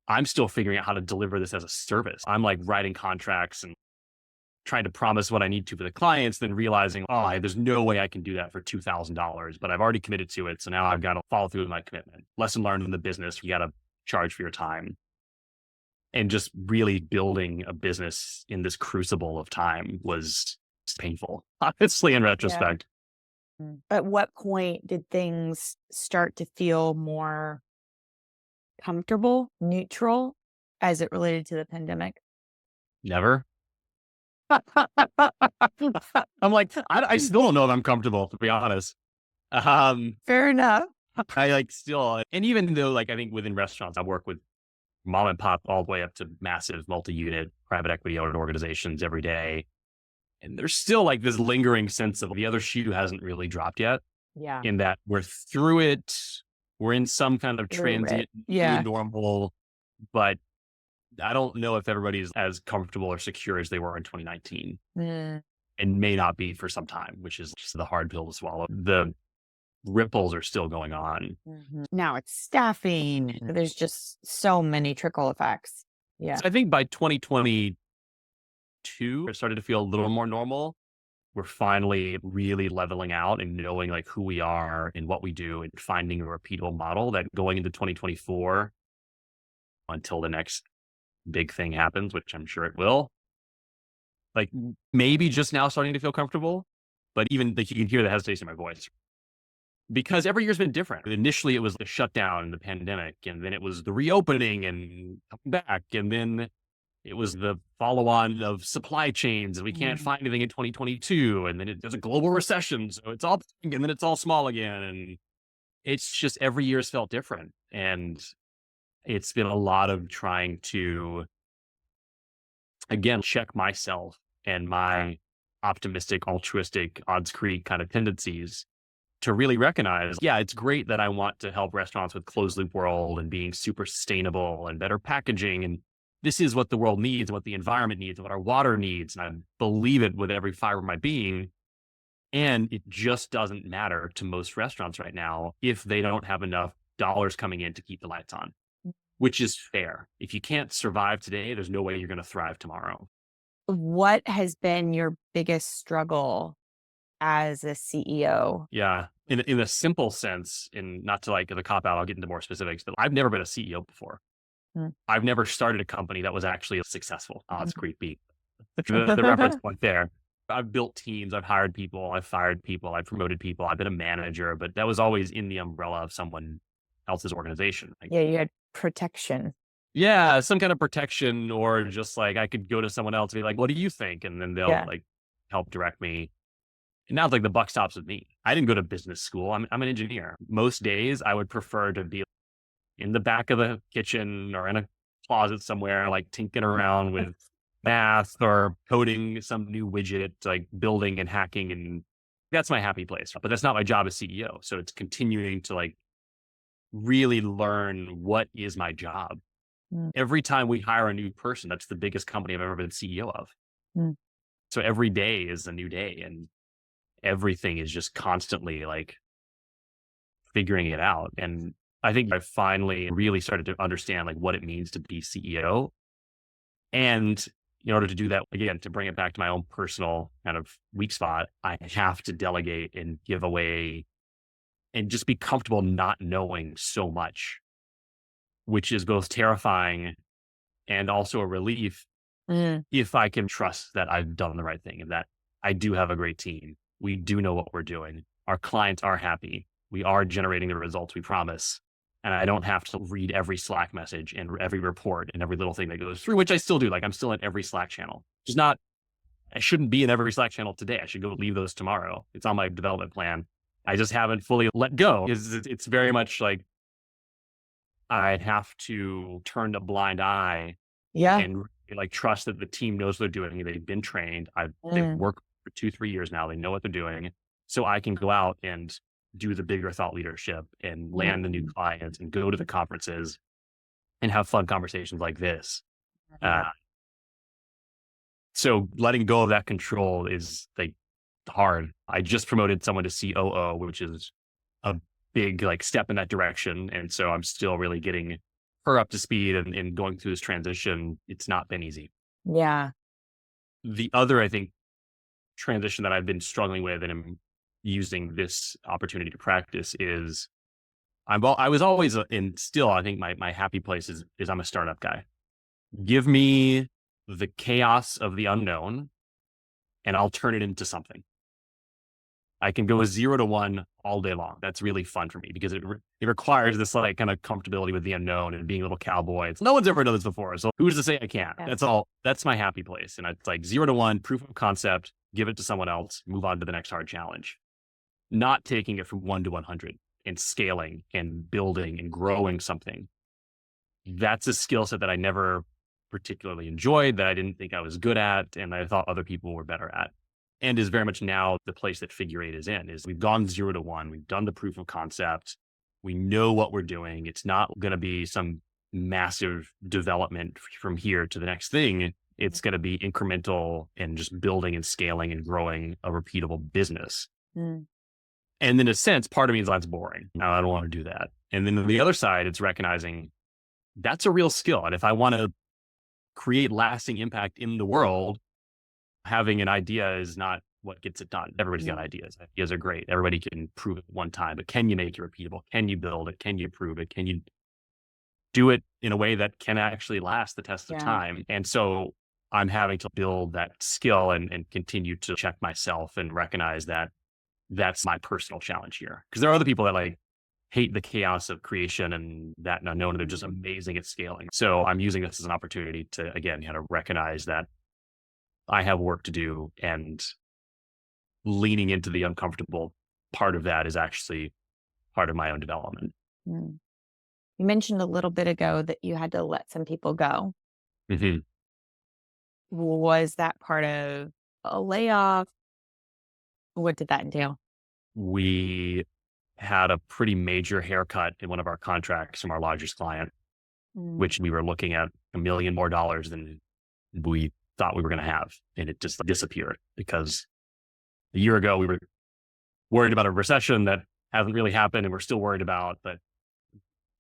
I'm still figuring out how to deliver this as a service. I'm like writing contracts and trying to promise what I need to for the clients, then realizing, there's no way I can do that for $2,000, but I've already committed to it. So now I've got to follow through with my commitment. Lesson learned in the business, you got to charge for your time. And just really building a business in this crucible of time was painful, honestly, in retrospect. At what point did things start to feel more comfortable, neutral as it related to the pandemic? Never. I'm like, I still don't know if I'm comfortable, to be honest. Fair enough. I like still, and even though like, I think within restaurants, I work with mom and pop all the way up to massive multi-unit private equity owned organizations every day. And there's still like this lingering sense of the other shoe hasn't really dropped yet. Yeah. In that we're through it. We're in some kind of transient new normal, but I don't know if everybody's as comfortable or secure as they were in 2019 and may not be for some time, which is just the hard pill to swallow. The ripples are still going on. Now it's staffing. There's just so many trickle effects. Yeah. So I think by 2022, it started to feel a little more normal. We're finally really leveling out and knowing like who we are and what we do and finding a repeatable model that going into 2024 until the next big thing happens, which I'm sure it will. Like maybe just now starting to feel comfortable, but even like you can hear the hesitation in my voice because every year's been different. Initially, it was the shutdown and the pandemic, and then it was the reopening and coming back, and then it was the follow-on of supply chains, and we can't find anything in 2022, and then there's a global recession, so it's all big, and then it's all small again, and it's just every year's felt different, and it's been a lot of trying to, again, check myself and my optimistic, altruistic, odds creek kind of tendencies to really recognize, it's great that I want to help restaurants with closed loop world and being super sustainable and better packaging. And this is what the world needs, what the environment needs, what our water needs. And I believe it with every fiber of my being. And it just doesn't matter to most restaurants right now if they don't have enough dollars coming in to keep the lights on, which is fair. If you can't survive today, there's no way you're going to thrive tomorrow. What has been your biggest struggle as a CEO? Yeah. In a simple sense, and not to like the cop out, I'll get into more specifics, but I've never been a CEO before. I've never started a company that was actually successful. Odds creep beat. The reference point there. I've built teams, I've hired people, I've fired people, I've promoted people, I've been a manager, but that was always in the umbrella of someone else's organization. Like, you had protection. Yeah, some kind of protection, or just like I could go to someone else and be like, what do you think? And then they'll like help direct me. And now it's like the buck stops with me. I didn't go to business school. I'm an engineer. Most days I would prefer to be in the back of the kitchen or in a closet somewhere, like tinkering around with math or coding some new widget, like building and hacking. And that's my happy place. But that's not my job as CEO. So it's continuing to like really learn what is my job. Every time we hire a new person, that's the biggest company I've ever been CEO of. So every day is a new day, and everything is just constantly like figuring it out. And I think I finally really started to understand like what it means to be CEO. And in order to do that, again, to bring it back to my own personal kind of weak spot, I have to delegate and give away and just be comfortable not knowing so much, which is both terrifying and also a relief if I can trust that I've done the right thing and that I do have a great team. We do know what we're doing. Our clients are happy. We are generating the results we promise. and I don't have to read every Slack message and every report and every little thing that goes through, which I still do. Like I'm still in every Slack channel. It's not, I shouldn't be in every Slack channel today. I should go leave those tomorrow. It's on my development plan. I just haven't fully let go. It's very much like I have to turn a blind eye Yeah. and like trust that the team knows what they're doing. They've been trained. They've Mm. worked for 2-3 years now. They know what they're doing. So I can go out and do the bigger thought leadership and land the new Mm. clients and go to the conferences and have fun conversations like this. Uh, so letting go of that control is like hard. I just promoted someone to COO, which is a big like step in that direction. And so I'm still really getting her up to speed and going through this transition. It's not been easy. Yeah. The other, I think, transition that I've been struggling with and I'm using this opportunity to practice is I was always and still I think my happy place is I'm a startup guy. Give me the chaos of the unknown and I'll turn it into something. I can go 0 to 1 all day long. That's really fun for me because it requires this like kind of comfortability with the unknown and being a little cowboy. No one's ever done this before. So who's to say I can't? Yeah. That's all. That's my happy place. And it's like 0 to 1, proof of concept, give it to someone else, move on to the next hard challenge. Not taking it from 1 to 100 and scaling and building and growing something. That's a skill set that I never particularly enjoyed, that I didn't think I was good at, and I thought other people were better at. And is very much now the place that Figure 8 is in, is we've gone 0 to 1. We've done the proof of concept. We know what we're doing. It's not going to be some massive development from here to the next thing. It's going to be incremental and just building and scaling and growing a repeatable business. Mm. And in a sense, part of me is that's boring. No, I don't want to do that. And then on the other side, it's recognizing that's a real skill. And if I want to create lasting impact in the world, having an idea is not what gets it done. Everybody's got ideas. Ideas are great. Everybody can prove it one time, but can you make it repeatable? Can you build it? Can you prove it? Can you do it in a way that can actually last the test of time? And so I'm having to build that skill and continue to check myself and recognize that that's my personal challenge here. Because there are other people that like hate the chaos of creation and that unknown, and they're just amazing at scaling. So I'm using this as an opportunity to, again, kind of recognize that I have work to do, and leaning into the uncomfortable part of that is actually part of my own development. Mm. You mentioned a little bit ago that you had to let some people go. Mm-hmm. Was that part of a layoff? What did that entail? We had a pretty major haircut in one of our contracts from our largest client, which we were looking at $1 million more than we thought we were going to have. And it just disappeared because a year ago we were worried about a recession that hasn't really happened and we're still worried about, but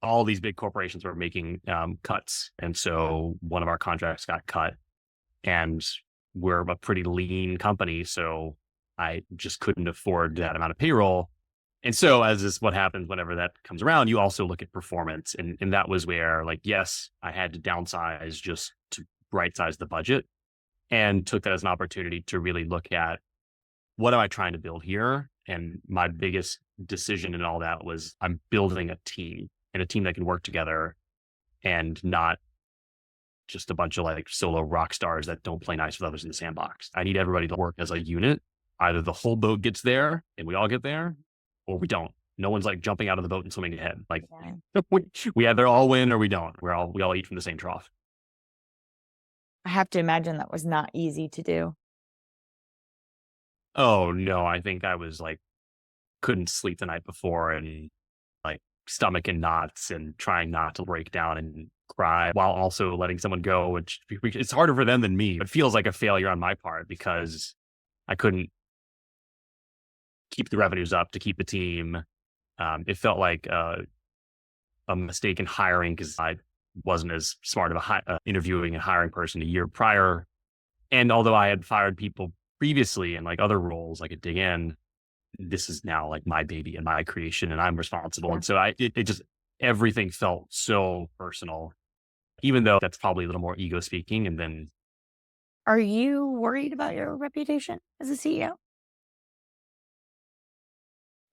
all these big corporations were making cuts. And so one of our contracts got cut, and we're a pretty lean company. So I just couldn't afford that amount of payroll. And so as is what happens whenever that comes around, you also look at performance. And that was where, like, yes, I had to downsize just to right size the budget, and took that as an opportunity to really look at what am I trying to build here? And my biggest decision in all that was I'm building a team, and a team that can work together and not just a bunch of like solo rock stars that don't play nice with others in the sandbox. I need everybody to work as a unit. Either the whole boat gets there and we all get there, or we don't. No one's like jumping out of the boat and swimming ahead. Like we either all win or we don't. We all eat from the same trough. I have to imagine that was not easy to do. Oh no, I think I was like, couldn't sleep the night before, and like stomach in knots and trying not to break down and cry while also letting someone go, which it's harder for them than me. It feels like a failure on my part because I couldn't keep the revenues up to keep the team. It felt like a mistake in hiring because I wasn't as smart of a interviewing and hiring person a year prior. And although I had fired people previously in like other roles, like at Dig In, this is now like my baby and my creation, and I'm responsible. And so it just, everything felt so personal, even though that's probably a little more ego speaking. And then, Are you worried about your reputation as a CEO?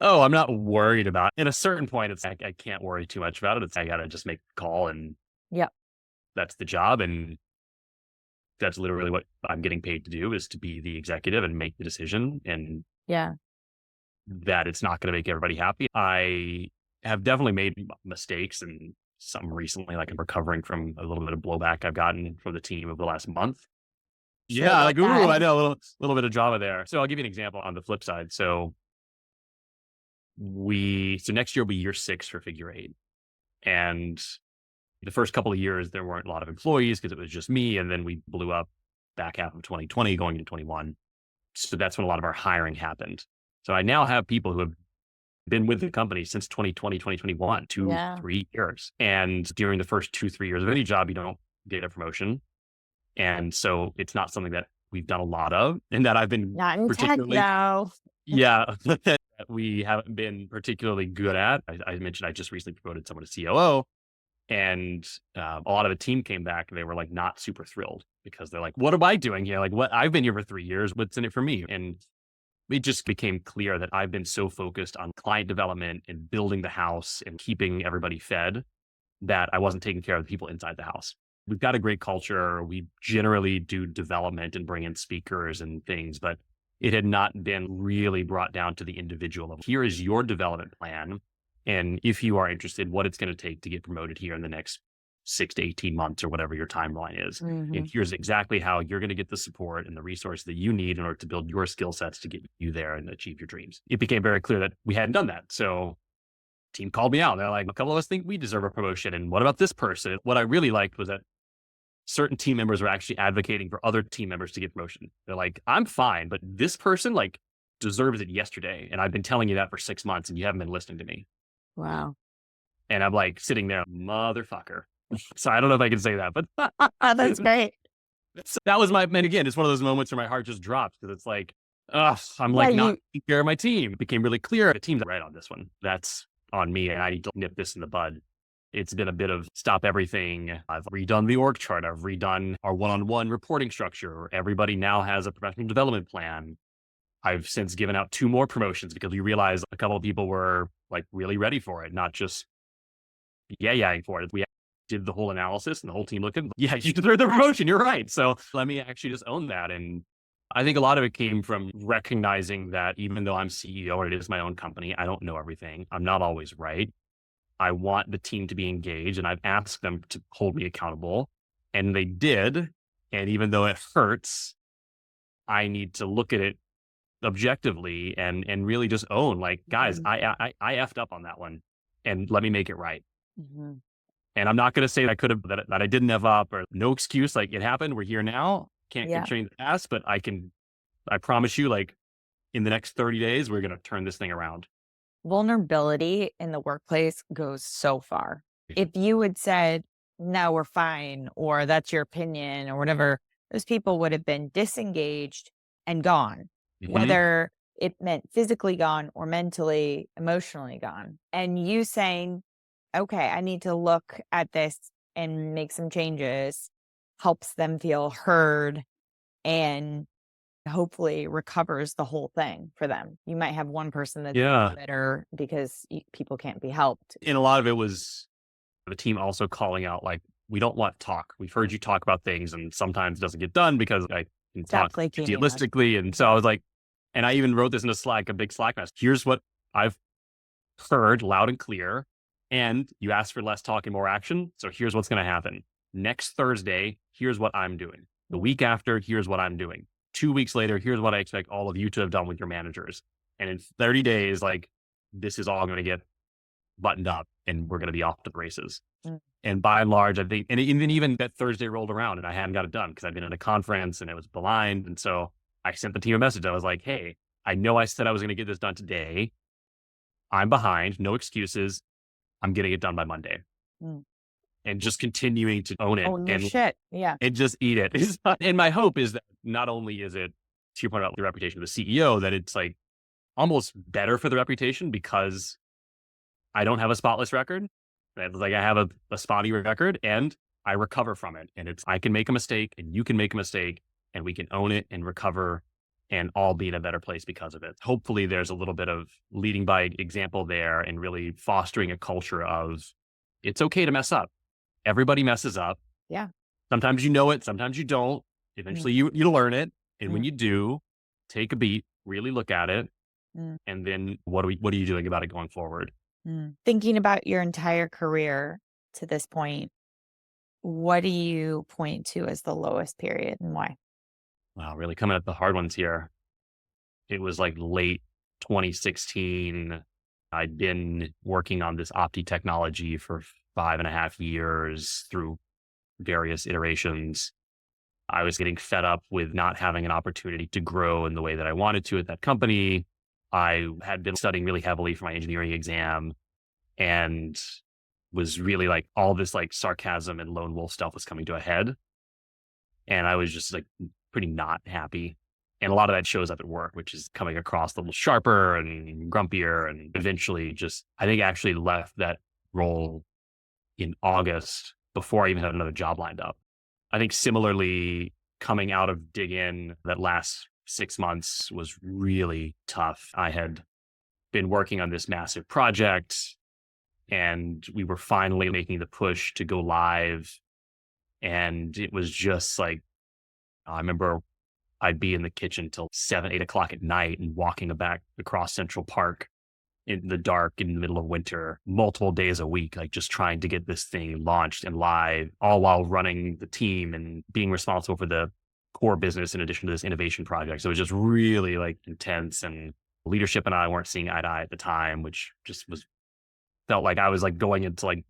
Oh, I'm not worried about it. At a certain point, it's like, I can't worry too much about it. It's I got to just make the call and Yep. that's the job. And that's literally what I'm getting paid to do is to be the executive and make the decision. And Yeah. that it's not going to make everybody happy. I have definitely made mistakes and some recently, like I'm recovering from a little bit of blowback I've gotten from the team over the last month. Share Yeah, about like, ooh, that. I know a little bit of drama there. So I'll give you an example on the flip side. So next year will be year 6 for figure 8. And the first couple of years, there weren't a lot of employees because it was just me. And then we blew up back half of 2020 going into 21. So that's when a lot of our hiring happened. So I now have people who have been with the company since 2020, 2021, Yeah. 3 years. And during the first 2, 3 years of any job, you don't get a promotion. And so it's not something that we've done a lot of and that I've been Not in tech, particularly, though. yeah, that we haven't been particularly good at. I mentioned I just recently promoted someone to COO and a lot of the team came back and they were like not super thrilled because they're like, what am I doing here? Like what I've been here for 3 years. What's in it for me? And it just became clear that I've been so focused on client development and building the house and keeping everybody fed that I wasn't taking care of the people inside the house. We've got a great culture. We generally do development and bring in speakers and things, but it had not been really brought down to the individual level. Here is your development plan. And if you are interested, what it's going to take to get promoted here in the next 6 to 18 months or whatever your timeline is. Mm-hmm. And here's exactly how you're going to get the support and the resources that you need in order to build your skill sets to get you there and achieve your dreams. It became very clear that we hadn't done that. So team called me out. They're like, a couple of us think we deserve a promotion. And what about this person? What I really liked was that certain team members were actually advocating for other team members to get promotion. They're like, I'm fine, but this person like deserves it yesterday. And I've been telling you that for 6 months and you haven't been listening to me. Wow. And I'm like sitting there, motherfucker. So I don't know if I can say that, but That's great. that was and again, it's one of those moments where my heart just drops because it's like, I'm like not taking care of my team. It became really clear the team's right on this one. That's on me and I need to nip this in the bud. It's been a bit of stop everything. I've redone the org chart. I've redone our one-on-one reporting structure. Everybody now has a professional development plan. I've since given out 2 more promotions because we realized a couple of people were like really ready for it, not just yeah for it. We did the whole analysis and the whole team looked at, yeah, you deserve the promotion. You're right. So let me actually just own that. And I think a lot of it came from recognizing that even though I'm CEO and it is my own company, I don't know everything. I'm not always right. I want the team to be engaged and I've asked them to hold me accountable and they did. And even though it hurts, I need to look at it objectively and really just own like, guys, I effed up on that one and let me make it right. Mm-hmm. And I'm not going to say that I could have, that I didn't have up or no excuse. Like it happened. We're here now. Can't change the past, but I promise you, like in the next 30 days, we're going to turn this thing around. Vulnerability in the workplace goes so far. If you had said, no, we're fine, or that's your opinion or whatever, those people would have been disengaged and gone, whether it meant physically gone or mentally, emotionally gone. And you saying, okay, I need to look at this and make some changes helps them feel heard and hopefully recovers the whole thing for them. You might have one person that's better because people can't be helped. And a lot of it was the team also calling out, like, we don't want talk. We've heard you talk about things and sometimes it doesn't get done because I can talk idealistically. And so I was like, and I even wrote this in a Slack, a big Slack message. Here's what I've heard loud and clear. And you asked for less talk and more action. So here's what's going to happen. Next Thursday, here's what I'm doing. The week after, here's what I'm doing. 2 weeks later, here's what I expect all of you to have done with your managers. And in 30 days, like this is all going to get buttoned up and we're going to be off to the races. And by and large, I think, and even that Thursday rolled around and I hadn't got it done because I'd been at a conference and it was blind. And so I sent the team a message. I was like, hey, I know I said I was going to get this done today. I'm behind, no excuses. I'm getting it done by Monday. And just continuing to own it. Own your shit. Yeah. And just eat it. And my hope is that not only is it, to your point about the reputation of the CEO, that it's like almost better for the reputation because I don't have a spotless record. It's like I have a spotty record and I recover from it. And I can make a mistake and you can make a mistake and we can own it and recover and all be in a better place because of it. Hopefully there's a little bit of leading by example there and really fostering a culture of it's okay to mess up. Everybody messes up. Yeah. Sometimes you know it, sometimes you don't. Mm, Eventually you learn it. And when mm, you do, take a beat, really look at it, mm, and then what are you doing about it going forward? Thinking about your entire career to this point, what do you point to as the lowest period and why? Wow, really coming at the hard ones here. It was like late 2016. I'd been working on this Opti technology for 5.5 years through various iterations. I was getting fed up with not having an opportunity to grow in the way that I wanted to at that company. I had been studying really heavily for my engineering exam and was really like all this like sarcasm and lone wolf stuff was coming to a head. And I was just like pretty not happy. And a lot of that shows up at work, which is coming across a little sharper and grumpier. And eventually just, I think actually left that role in August before I even had another job lined up. I think similarly, coming out of Dig In, that last 6 months was really tough. I had been working on this massive project and we were finally making the push to go live. And it was just like, I remember I'd be in the kitchen till 7, 8 o'clock at night and walking back across Central Park in the dark in the middle of winter, multiple days a week, like just trying to get this thing launched and live, all while running the team and being responsible for the core business in addition to this innovation project. So it was just really like intense, and leadership and I weren't seeing eye to eye at the time, which just felt like I was like going into like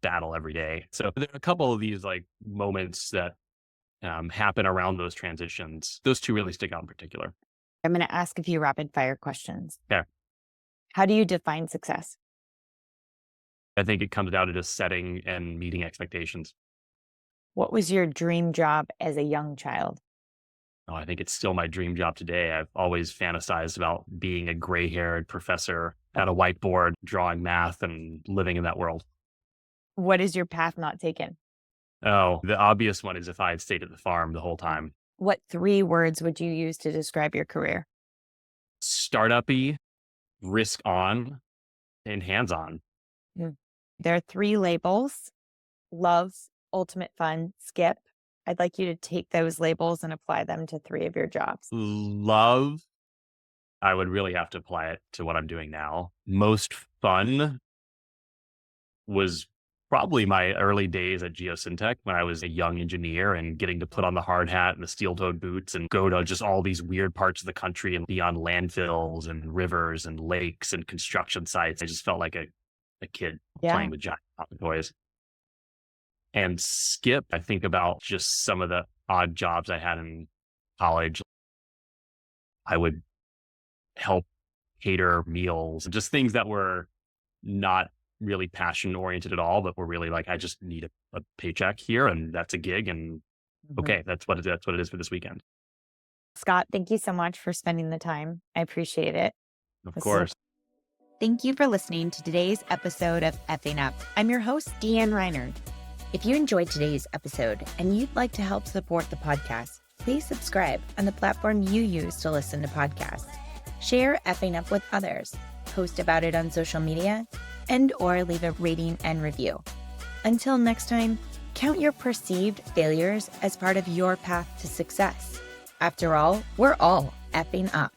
battle every day. So there are a couple of these like moments that happen around those transitions. Those two really stick out in particular. I'm going to ask a few rapid fire questions. Yeah. How do you define success? I think it comes down to just setting and meeting expectations. What was your dream job as a young child? Oh, I think it's still my dream job today. I've always fantasized about being a gray haired professor at a whiteboard, drawing math and living in that world. What is your path not taken? Oh, the obvious one is if I had stayed at the farm the whole time. What 3 words would you use to describe your career? Startup-y, risk on, and hands on. There are 3 labels: love, ultimate fun, skip. I'd like you to take those labels and apply them to 3 of your jobs. Love, I would really have to apply it to what I'm doing now. Most fun was probably my early days at Geosyntec when I was a young engineer and getting to put on the hard hat and the steel-toed boots and go to just all these weird parts of the country and be on landfills and rivers and lakes and construction sites. I just felt like a kid playing with giant toys. And skip, I think about just some of the odd jobs I had in college. I would help cater meals and just things that were not really passion oriented at all, but were really like, I just need a paycheck here and that's a gig. And okay, that's what it is for this weekend. Scott, thank you so much for spending the time. I appreciate it. Of This is course. Thank you for listening to today's episode of Effing Up. I'm your host, Deanne Reiner. If you enjoyed today's episode and you'd like to help support the podcast, please subscribe on the platform you use to listen to podcasts. Share Effing Up with others, post about it on social media, and or leave a rating and review. Until next time, count your perceived failures as part of your path to success. After all, we're all effing up.